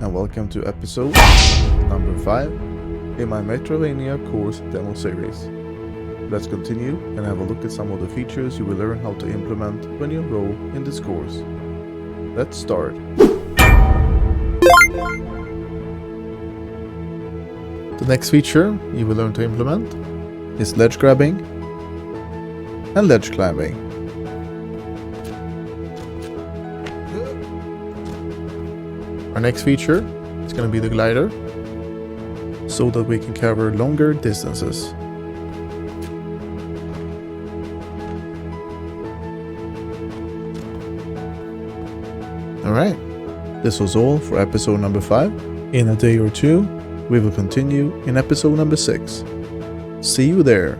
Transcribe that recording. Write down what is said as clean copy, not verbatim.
and welcome to episode number 5 in my Metroidvania course demo series. Let's continue and have a look at some of the features you will learn how to implement when you enroll in this course. Let's start. The next feature you will learn to implement is ledge grabbing and ledge climbing. Our next feature is going to be the glider, so that we can cover longer distances. Alright, this was all for episode number 5. In a day or two, we will continue in episode number 6. See you there!